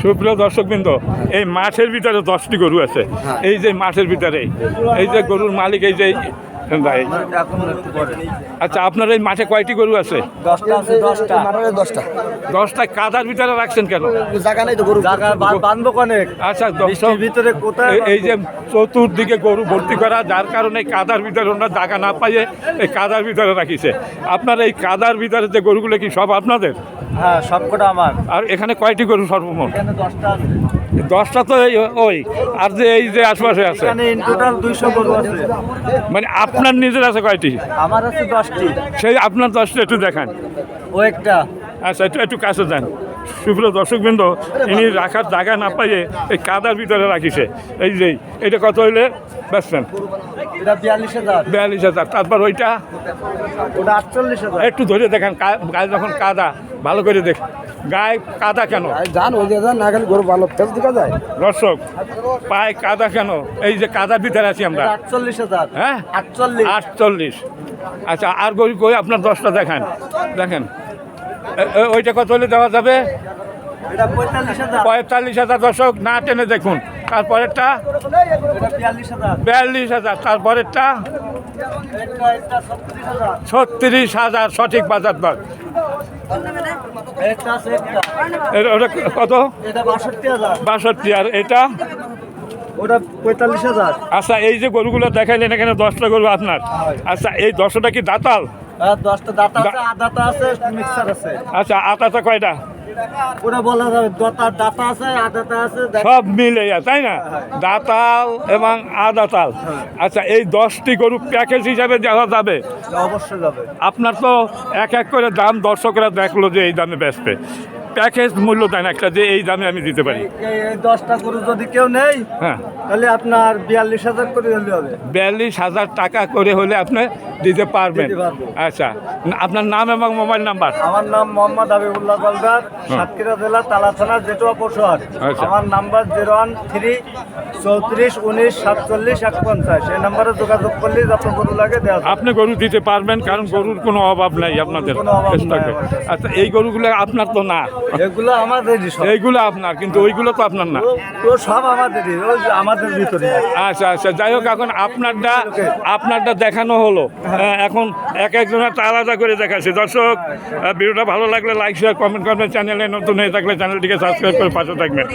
সুপ্রিয় দর্শকবৃন্দ, এই মাঠের ভিতরে 10টি গরু আছে। এই যে মাঠের ভিতরে এই যে গরুর মালিক এই যে ভাই, আচ্ছা আপনার এই মাঠে কয়টি গরু আছে? 10টা কাদার ভিতরে রাখছেন কেন? আচ্ছা এই যে চতুর্দিকে গরু ভর্তি করা, যার কারণে কাদার ভিতরে ওনারা জায়গা না পাইয়ে এই কাদার ভিতরে রাখিছে। আপনার এই কাদার ভিতরে যে গরুগুলো কি সব আপনাদের? হ্যাঁ, সবকটা আমার। আর এখানে কয়টি গরু সর্বমোট? 10টা তো ওই, আর যে এই যে আশপাশে আছে টোটাল 200 গরু আছে। মানে আপনার নিজের আছে কয়টি? আমার আছে 10টি। সেই আপনার 10টা একটু দেখান। ও একটা। আচ্ছা একটু কাছে যান। সুপ্রিয় দর্শকবৃন্দ, ইনি রাখার জায়গা না পাইয়ে এই কাদার ভিতরে রাখিছে। এই যে এটা কত হইলে বেচছেন? এটা 42,000। 42,000। তারপর ওইটা ওটা 48,000। একটু ধরে দেখেন, গায়ে যখন কাদা ভালো করে দেখ, গায়ে কাদা কেন? জান ওই যে না গেলে গরু ভালো ফেস দেখা যায়। দর্শক, পায়ে কাদা কেন? এই যে কাদার ভিতরে আছি আমরা। 48,000। হ্যাঁ, 48। আচ্ছা, আর গরু কই আপনার 10টা দেখান। দেখেন ওইটা কত হলে দেওয়া যাবে? এটা 45,000। 45,000। দর্শক না টেনে দেখুন। তারপরেরটা এটা 42,000। 42,000। তারপরেরটা এটা 36,000। 36,000 সঠিক বাজার দর। এটা আছে একটা। ওটা কত? এটা 62,000। 62। আর এটা? ওটা 45,000। আচ্ছা, এই যে গরুগুলো দেখাইলেন, এখানে 10টা গরু আপনার। আচ্ছা, এই 10টা কি দাতাল? আর 10টা দাতা আছে, আদাতা আছে, মিক্সার আছে। আচ্ছা, আতাটা কয়টা? ওটা বলা যাবে, দাতা আছে, আদাতা আছে। সব মিলে তাই না? দাতাল এবং আদাতাল। আচ্ছা, এই 10টি গরু প্যাকেজ হিসাবে দেওয়া যাবে? অবশ্যই যাবে। আপনার তো এক এক করে দাম দর্শকরা দেখলো যে এই দামে বেচবে, প্যাকেজ মূল্য দেন একটা যে এই দামে আমি দিতে পারি। এই 10টা গরু যদি কেউ নেই, হ্যাঁ, তাহলে আপনার 42,000 করে দিতে হবে। 42,000 টাকা করে হলে আপনি দিতে পারবেন। দিতে পারবো। আচ্ছা, আপনার নাম এবং মোবাইল নাম্বার? আমার নাম মোহাম্মদ হাবিবুল্লাহ গোলদার, সাতক্ষীরা জেলা তালা থানা জেটুয়া পৌরসভার। আচ্ছা। আমার নাম্বার 013-34-19-47-150। এই নাম্বারে যোগাযোগ করলে আপনার গরু লাগে দেওয়া যাবে। আপনি গরু দিতে পারবেন, কারণ গরুর কোনো অভাব নাই আপনাদের। কোনো অভাব নাই স্টকে। আমাদের। আচ্ছা, এই গরুগুলো আপনার তো না? এগুলো আমাদেরই সব। এইগুলো আপনার, কিন্তু ওইগুলো তো আপনার না। ও সব আমাদেরই, ওই যে আমাদের ভিতরে। আচ্ছা আচ্ছা, যাই হোক, এখন আপনারটা দেখানো হলো। এখন এক একজনের আলাদা করে দেখাচ্ছে। দর্শক, ভিডিওটা ভালো লাগলে লাইক শেয়ার কমেন্ট করবেন। চ্যানেলে নতুন হয়ে থাকলে চ্যানেলটিকে সাবস্ক্রাইব করে পাশে থাকবেন।